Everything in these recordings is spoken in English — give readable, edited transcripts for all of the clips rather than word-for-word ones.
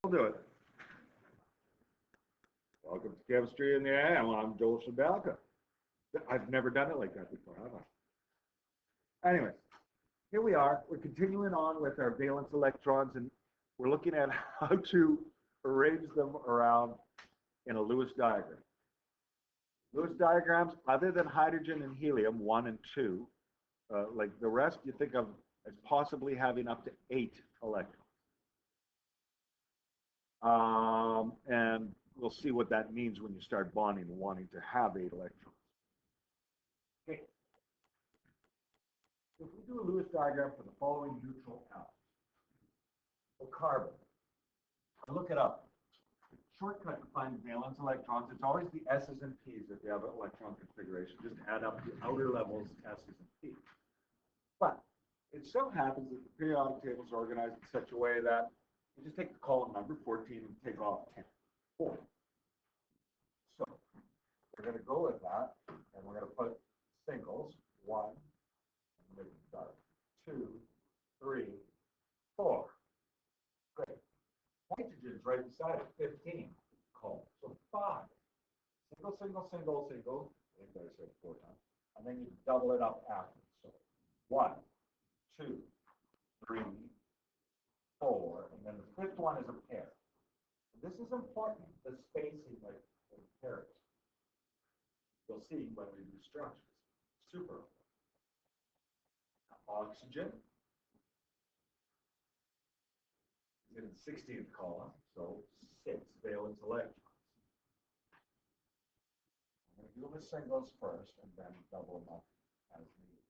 I'll do it. Welcome to Chemistry in the AM. I'm Joel Shabalka. I've never done it like that before, have I? Anyways, here we are. We're continuing on with our valence electrons, and we're looking at how to arrange them around in a Lewis diagram. Lewis diagrams, other than hydrogen and helium, 1 and 2, like the rest, you think of as possibly having up to 8 electrons. And we'll see what that means when you start bonding and wanting to have 8 electrons. Okay. If we do a Lewis diagram for the following neutral atoms, for carbon, look it up. Shortcut to find valence electrons, it's always the S's and P's if you have an electron configuration. Just add up the outer levels, S's and P's. But it so happens that the periodic table is organized in such a way that you just take the column number 14 and take off 10. 4. So we're going to go with that, and we're going to put singles, 1, and make it start, 2, 3, 4. Great. Nitrogen's right beside it, 15 column. So 5. Single, single, single, single. I think I said 4 times. And then you double it up after. So 1, 2, 3, 4, and then the 5th one is a pair. This is important, the spacing like the pairs. You'll see when we do structures. Super important. Oxygen is in the 16th column, so 6 valence electrons. I'm going to do the singles first and then double them up as needed.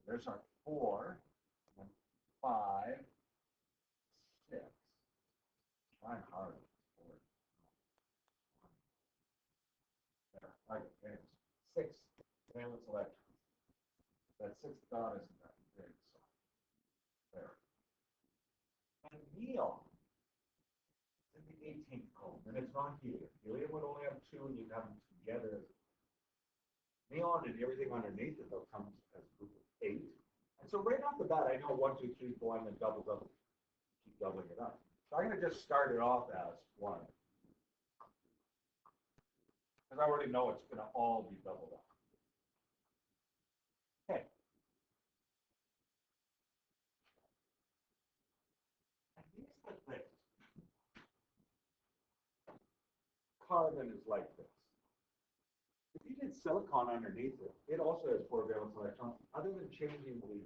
There's our 4, and 5, 6. Trying hard. There. Right. Anyways, 6 valence electrons. That 6th dot isn't that big, so there. And neon is in the 18th column, and it's not helium. Helium would only have 2, and you'd have them together. Neon and everything underneath it, though, comes as a group of 8. And so right off the bat, I know 1, 2, 3, 4, and then double, double. Keep doubling it up. So I'm going to just start it off as 1. Because I already know it's going to all be doubled up. Okay. And these are this. Carbon is like this. If you did silicon underneath it, it also has 4 valence electrons. Other than changing the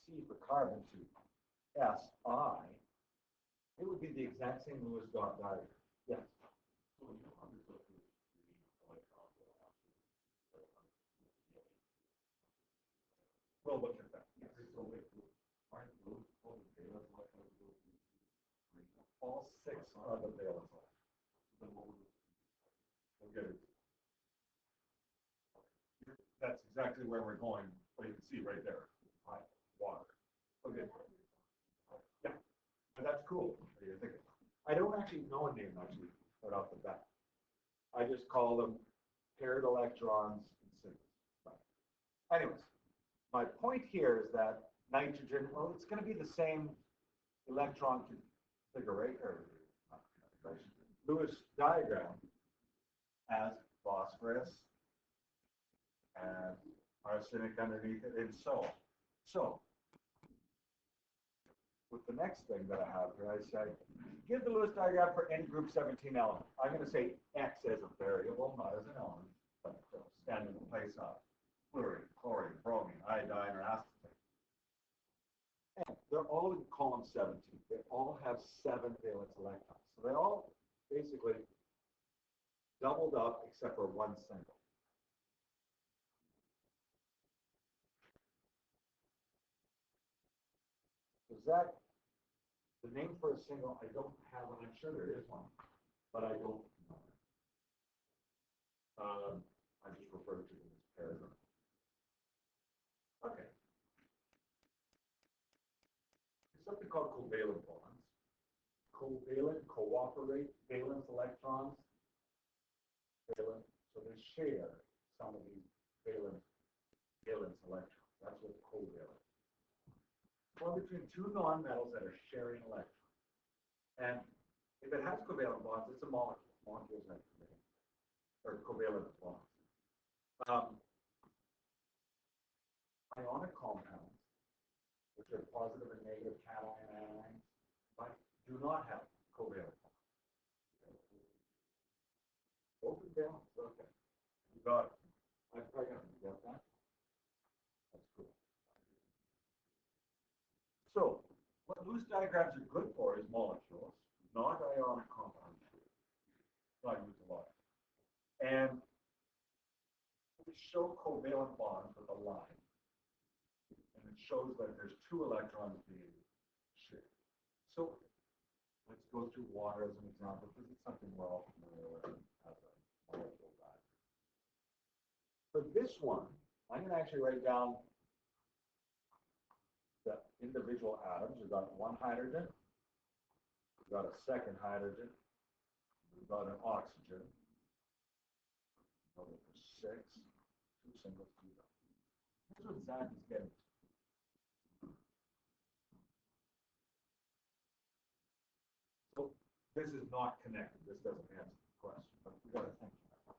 C for carbon to Si, it would be the exact same Lewis dot diagram. Yes. We'll look at that. Yes. All 6 are the valence electrons. We'll get it. That's exactly where we're going. Well, you can see right there. Water. Okay. Yeah. But that's cool. What do you think? I don't actually know a name actually right off the bat. I just call them paired electrons and singles. Right. Anyways, my point here is that nitrogen, well, it's going to be the same electron configuration, or not configuration, Lewis diagram as phosphorus and arsenic underneath it, and so on. So, with the next thing that I have here, I say, give the Lewis diagram for any group 17 element. I'm going to say X as a variable, not as an element, but stand in the place of fluorine, chlorine, bromine, iodine, or acetate. And they're all in column 17. They all have 7 valence electrons. So they all basically doubled up except for 1 single. Is that the name for a single? I don't have one. I'm sure there is one, but I don't know. I just refer to them as pairs. Okay. There's something called covalent bonds. Covalent, cooperate, valence electrons. Valent, so they share some of these valence electrons. That's what covalent. Or between 2 nonmetals that are sharing electrons. And If it has covalent bonds, it's a molecule. Molecules have covalent or covalent bonds. Ionic compounds, which are positive and negative cation anions, but do not have covalent bonds. Open balance, okay. You got it. I'm probably going to forget that. That's cool. So, what loose diagrams are good for is molecules, not ionic compounds. I use a lot. And we show covalent bonds with a line. And it shows that there's two electrons being shared. So, let's go through water as an example, because it's something we're all familiar with as a molecule diagram. For this one, I'm going to actually write down the individual atoms. We've got one hydrogen, we've got a second hydrogen, we've got an oxygen, another for 6, 2 singles, 2 doubles. Here's what Zach is getting to. So this is not connected. This doesn't answer the question, but we got to think about it.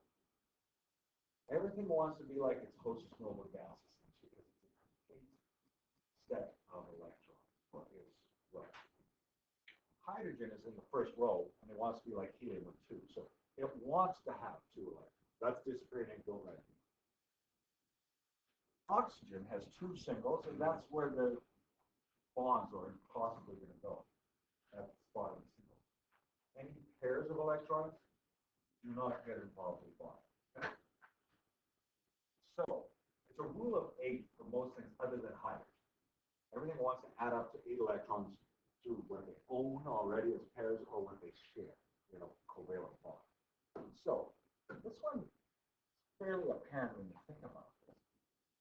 Everything wants to be like its closest noble gas, essentially, because it's a complete set of electrons. What is right? Hydrogen is in the first row, and it wants to be like helium with 2. So it wants to have 2 electrons. That's disappearing, go right. Oxygen has 2 singles, and that's where the bonds are possibly going to go. At the spot of the single. Any pairs of electrons do not get involved with bonds. Okay? So it's a rule of 8 for most things other than hydrogen. Everything wants to add up to 8 electrons through what they own already as pairs or what they share, covalent bond. So this one is fairly apparent when you think about this.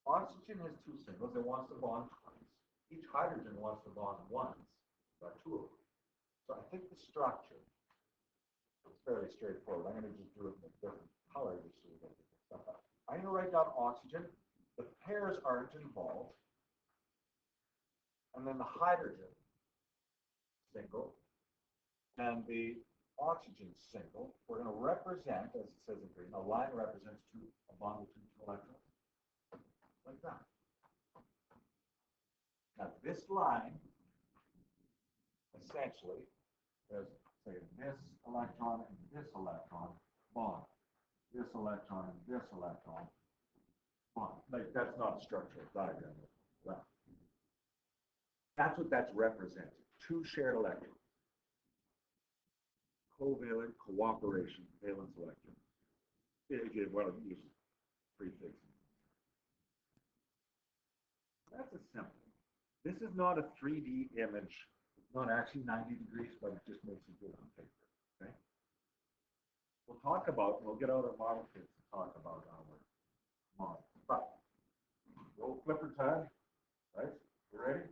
Oxygen has 2 singles. It wants to bond twice. Each hydrogen wants to bond once. Got 2 of them. So I think the structure is fairly straightforward. I'm going to just do it in a different color just so we get the stuff out. I'm going to write down oxygen. The pairs aren't involved. And then the hydrogen single and the oxygen single, we're going to represent, as it says in green, a line represents a bond between 2 electrons. Like that. Now this line, essentially, is say this electron and this electron bond. This electron and this electron bond. Like that's not a structural diagram. Right. That's what that's representing. 2 shared electrons. Covalent cooperation, valence electrons. Again, what I'm using prefixes. That's a simple. This is not a 3D image. It's not actually 90 degrees, but it just makes it good on paper. Okay. We'll get out our model kits to talk about our model. But roll flipper time, right? You ready?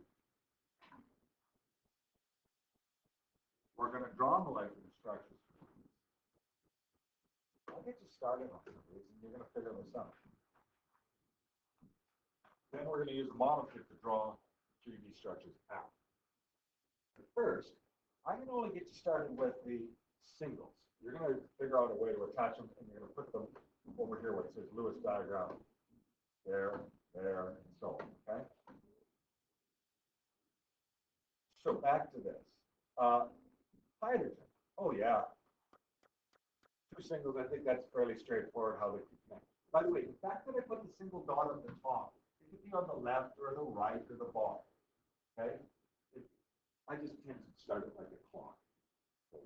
We're going to draw molecular structures. I'll get you started on some of these, and you're going to figure this out. Then we're going to use the model kit to draw 3D structures out. But first, I can only get you started with the singles. You're going to figure out a way to attach them, and you're going to put them over here where it says Lewis diagram. There, and so on, okay? So back to this. Hydrogen. Oh, yeah. 2 singles, I think that's fairly straightforward how they can connect. By the way, the fact that I put the single dot on the top, it could be on the left or the right or the bottom. Okay? I just tend to start it like a clock. So,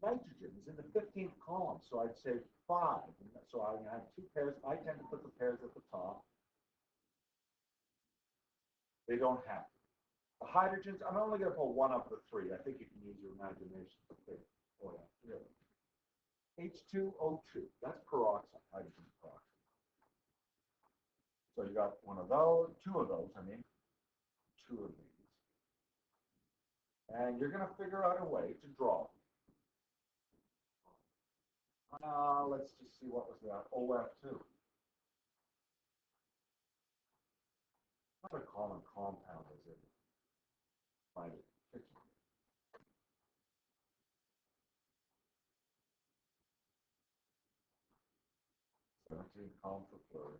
nitrogen is in the 15th column, so I'd say 5. So I have 2 pairs. I tend to put the pairs at the top. They don't have to. The hydrogens, I'm only going to put 1 of the 3. I think you can use your imagination to think. Oh, yeah, really. H2O2, that's peroxide, hydrogen peroxide. So you got 1 of those, 2 of those, 2 of these. And you're going to figure out a way to draw. Let's just see, what was that? OF2. Not a common compound, is it? Find it. oxygen column for fluorine.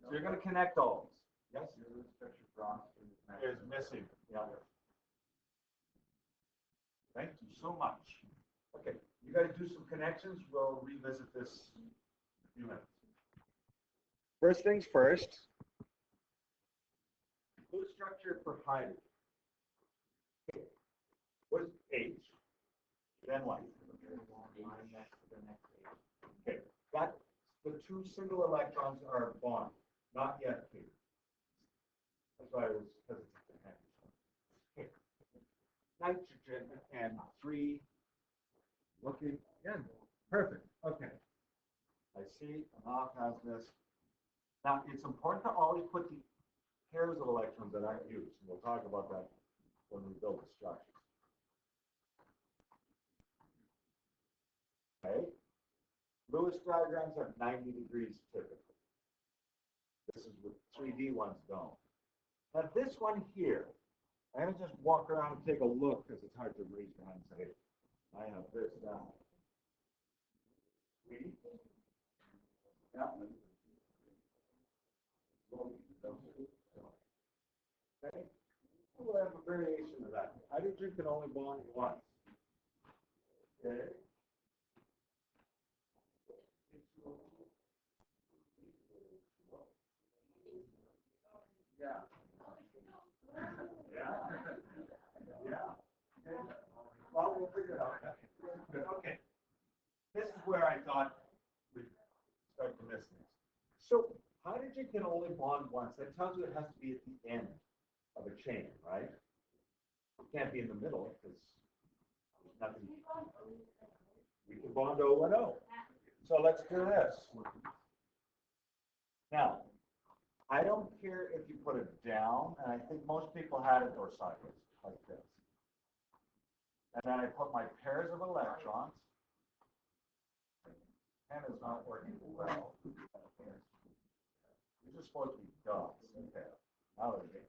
So you're going to connect all these. Yes? Your structure for oxygen is missing. Yeah. Thank you so much. Okay, you guys do some connections. We'll revisit this in a few minutes. First things first. Glue structure for hydrogen. Okay. What is H? Then what? Okay, that the two single electrons are bonded, not yet here. That's why I was hesitant to have this one. Okay. Nitrogen and 3. Looking again. Perfect. Okay. I see Anaf has this. Now it's important to always put the pairs of electrons that aren't used. And we'll talk about that when we build the structures. Okay. Lewis diagrams are 90 degrees typically. This is what 3D ones don't. Now this one here, I'm going to just walk around and take a look because it's hard to raise your hand and say, I have this down. Yeah. Okay. We'll have a variation of that. Hydrogen can only bond once. Okay. Yeah. Yeah. Yeah. Well, we'll figure it out. Good. Okay. This is where I thought we'd start to miss things. So hydrogen can only bond once. That tells you it has to be at the end of a chain, right? It can't be in the middle because there's nothing. We can bond O and O. So let's do this. Now, I don't care if you put it down, and I think most people had it or sideways, like this. And then I put my pairs of electrons. Pen is not working well. These are supposed to be dots. Okay. Now they're getting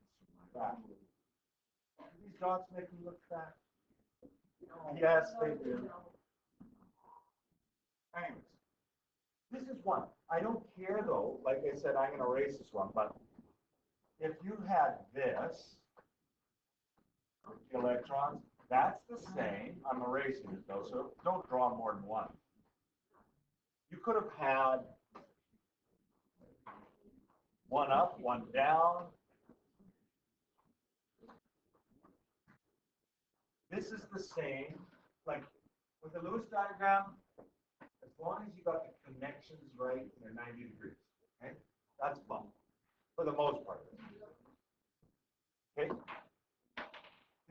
fat. Do these dots make me look fat? Yes, they do. Anyways, this is one. I don't care though. Like I said, I'm going to erase this one. But if you had this, the electrons, that's the same. I'm erasing it though, so don't draw more than one. You could have had one up, one down. This is the same. Like with the Lewis diagram, as long as you got the connections right, and they're 90 degrees. Okay, that's fine for the most part. Okay.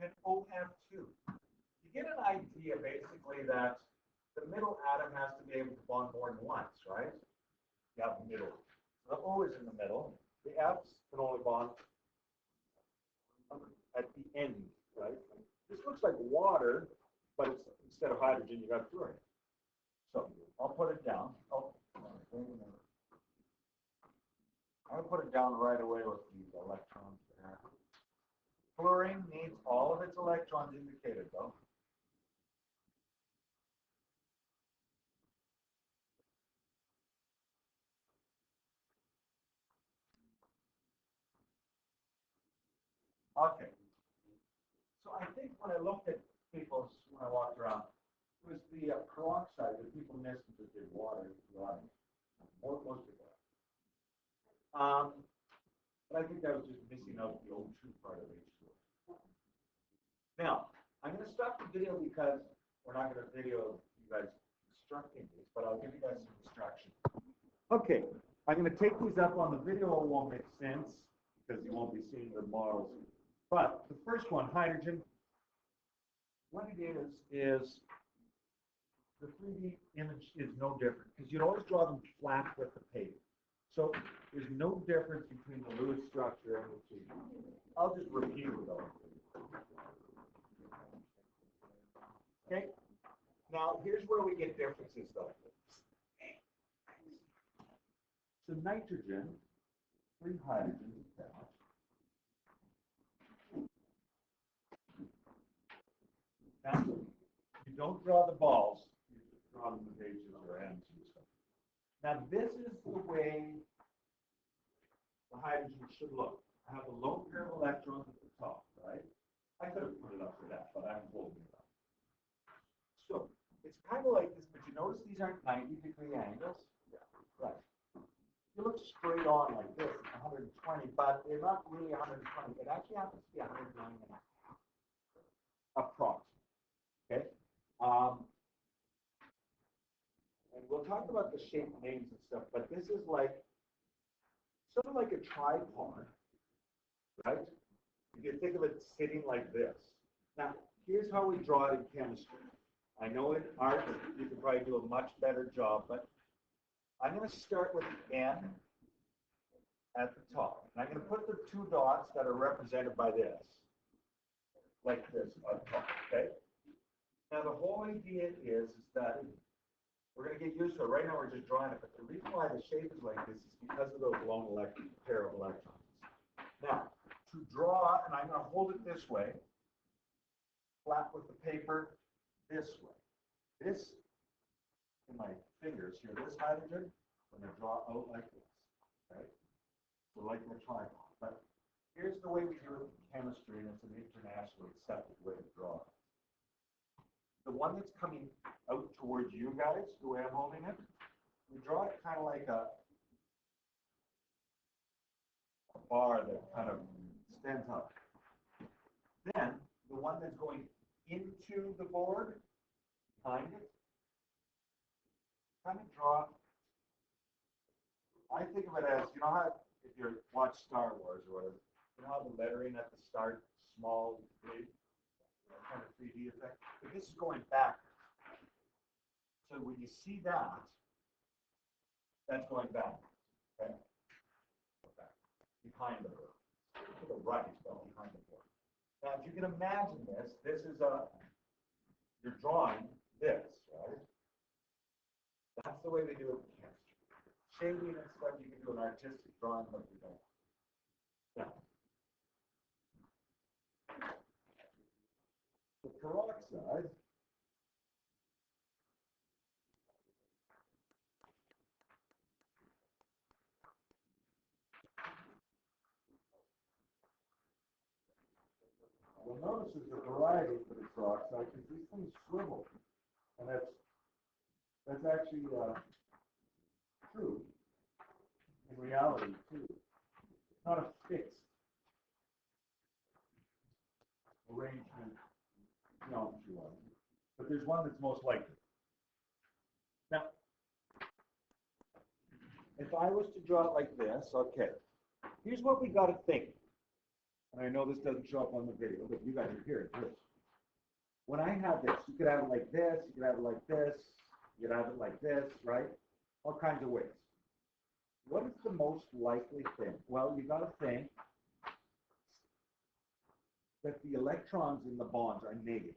Then OF2. You get an idea basically that the middle atom has to be able to bond more than once, right? You have the middle. The O is in the middle. The F's can only bond at the end, right? This looks like water, but it's, instead of hydrogen, you got fluorine. So I'll put it down. Oh, I'll put it down right away with the electrons there. Fluorine needs all of its electrons indicated, though. Okay. So I think when I looked at people's, when I walked around, it was the peroxide that people missed because they did water. Most people. But I think that was just missing out the O2 part of H2O. Now, I'm going to stop the video because we're not going to video you guys constructing these, but I'll give you guys some instructions. Okay, I'm going to take these up on the video. It won't make sense because you won't be seeing the models. But the first one, hydrogen, what it is the 3D image is no different because you'd always draw them flat with the paper. So there's no difference between the Lewis structure and the 3D. I'll just repeat it though. Okay. Now here's where we get differences though. So nitrogen, 3 hydrogens attached. Now, you don't draw the balls, you just draw them with H's or M's and stuff. Now this is the way the hydrogen should look. I have a lone pair of electrons at the top, right? I could have put it up for that, but I'm holding it up. So it's kind of like this, but you notice these aren't 90-degree angles? Yeah. Right. You look straight on like this, it's 120, but they're not really 120. It actually happens to be 109.5, approximately. Okay? And we'll talk about the shape names and stuff, but this is like sort of like a tripod, right? If you think of it sitting like this. Now, here's how we draw it in chemistry. I know in art you can probably do a much better job, but I'm going to start with the N at the top. And I'm going to put the two dots that are represented by this, like this up top, okay? Now, the whole idea is that we're going to get used to it. Right now, we're just drawing it, but the reason why the shape is like this is because of those lone pair of electrons. Now, to draw, and I'm going to hold it this way, flat with the paper this way. This, in my fingers here, this hydrogen, I'm going to draw out like this, okay? So like the tripod. But here's the way we do it in chemistry, and it's an internationally accepted way to draw it. The one that's coming out towards you guys, the way I'm holding it, we draw it kind of like a bar that kind of stands up. Then the one that's going into the board, behind it, kind of draw. I think of it as, you know how, if you watch Star Wars or whatever, you know how the lettering at the start, small, big, kind of 3D effect? But this is going back. So when you see that, that's going back. Okay? Behind the board. To the right, but behind the board. Now, if you can imagine this, this is you're drawing this, right? That's the way they do it in chemistry. Shading and stuff, you can do an artistic drawing, but you don't. Now, the peroxide You'll notice there's a variety for the peroxide because these things swivel, and that's actually true in reality too. It's not a fixed arrangement geometry-wise, but there's one that's most likely. Now, if I was to draw it like this, okay, here's what we got to think. And I know this doesn't show up on the video, but you guys are hearing this. When I have this, you could have it like this, you could have it like this, you could have it like this, right? All kinds of ways. What is the most likely thing? Well, you got to think that the electrons in the bonds are negative.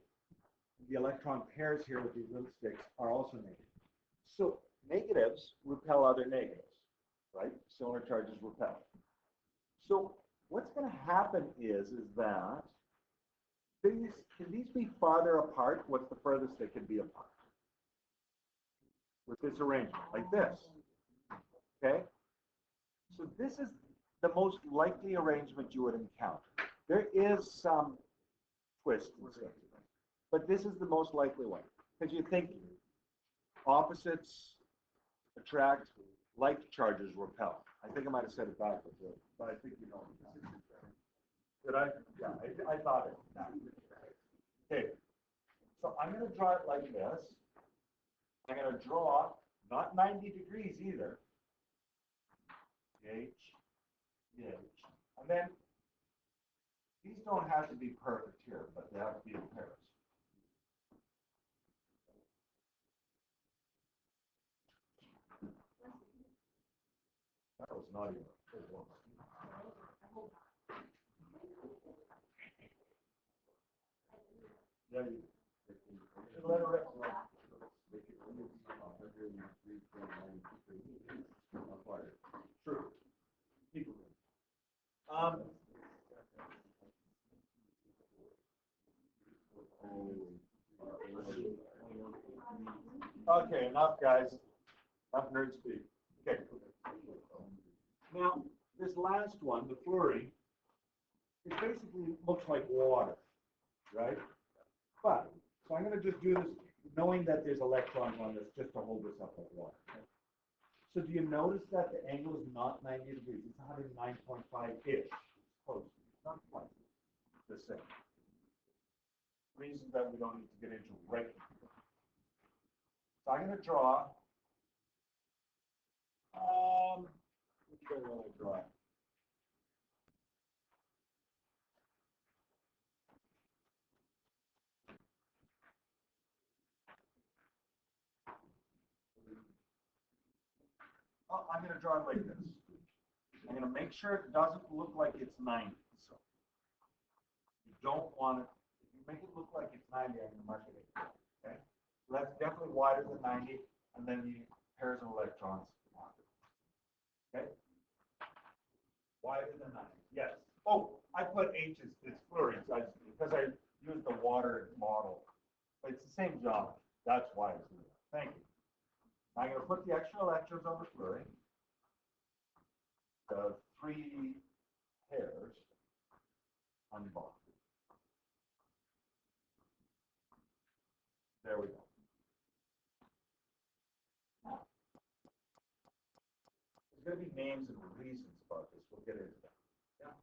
The electron pairs here with these little sticks are also negative. So negatives repel other negatives, right? Similar charges repel. So what's going to happen is that can these be farther apart? What's the furthest they can be apart? With this arrangement, like this. Okay? So this is the most likely arrangement you would encounter. There is some twist and stuff, but this is the most likely one. Because you think opposites attract, like charges repel. I think I might have said it backwards, but I think you know. Did I? Yeah, I thought it. Okay, so I'm going to draw it like this. I'm going to draw not 90 degrees either. H, H, and then these don't have to be perfect here, but they have to be in pairs. That was not even a good one. Yeah, you should let it rest. True. Okay, enough, guys. Enough nerd speak. Okay. Now, this last one, the fluorine, it basically looks like water, right? But, so I'm going to just do this knowing that there's electrons on this just to hold this up like water. Okay? So do you notice that the angle is not 90 degrees? It's 109.5-ish. Close. It's not quite the same. Reasons that we don't need to get into right now. So I'm going to draw. Which way will I draw? Oh, I'm going to draw it like this. I'm going to make sure it doesn't look like it's 90. So you don't want it. If you make it look like it's 90, I'm going to mark it 8. Okay. So that's definitely wider than 90, and then the pairs of electrons. Okay. Wider than 90. Yes. Oh, I put H as it's fluorine because I used the water model. But it's the same geometry. That's why it's doing that. Thank you. I'm going to put the extra electrons on the fluorine. The 3 pairs unbonded. There we go. There's going to be names and reasons about this. We'll get into that. Yeah.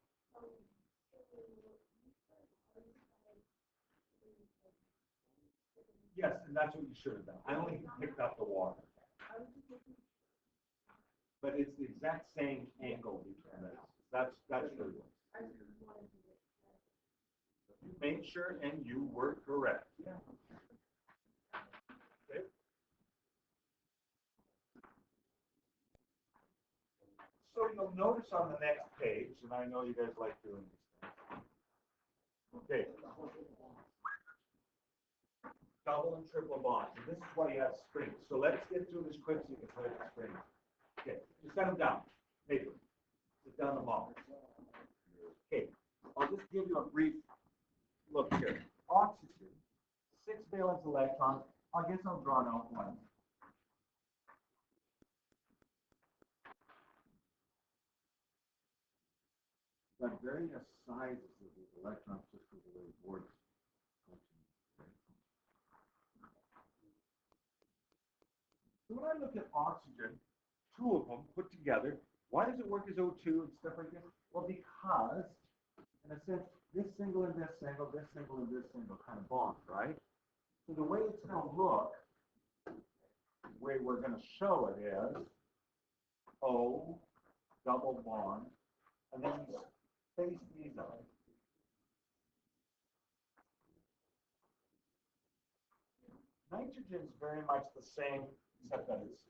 Yes, and that's what you should have done. I only picked up the water. But it's the exact same angle between this. That's the rule. You made sure and you were correct. Yeah. Okay. So you'll notice on the next page, and I know you guys like doing these things. Okay. Double and triple bonds. And this is why you have strings. So let's get through this quick so you can play with the strings. Okay, just set them down. Paper. Sit down the model. Okay, I'll just give you a brief look here. Oxygen, 6 valence electrons. I guess I'll draw an outline. Got various sizes of these electrons just for the way the board functions. So when I look at oxygen, 2 of them put together, why does it work as O2 and stuff like this? Well, because, in a sense, this single and this single, this single and this single kind of bond, right? So the way it's going to look, the way we're going to show it is O, double bond, and then you space these out. Nitrogen is very much the same, except that it's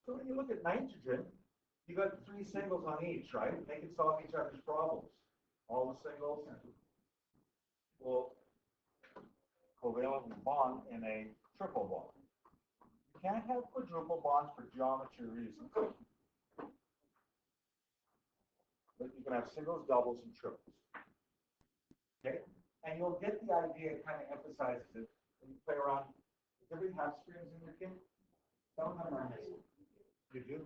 so when you look at nitrogen, you got 3 singles on each, right? They can solve each other's problems. All the singles will covalently bond in a triple bond. You can't have quadruple bonds for geometry reasons. But you can have singles, doubles, and triples. Okay? And you'll get the idea, it kind of emphasizes it when you play around. Does everybody have strings in your kit? Some of them are missing. You do?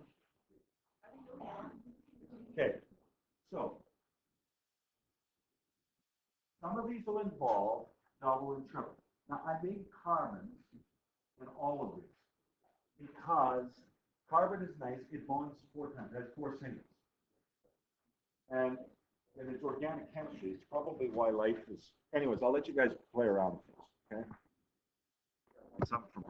Okay. So, some of these will involve double and triple. Now, I made carbons in all of these because carbon is nice. It bonds 4 times. It has 4 singles. And in its organic chemistry, it's probably why life is. Anyways, I'll let you guys play around with this, okay? Something from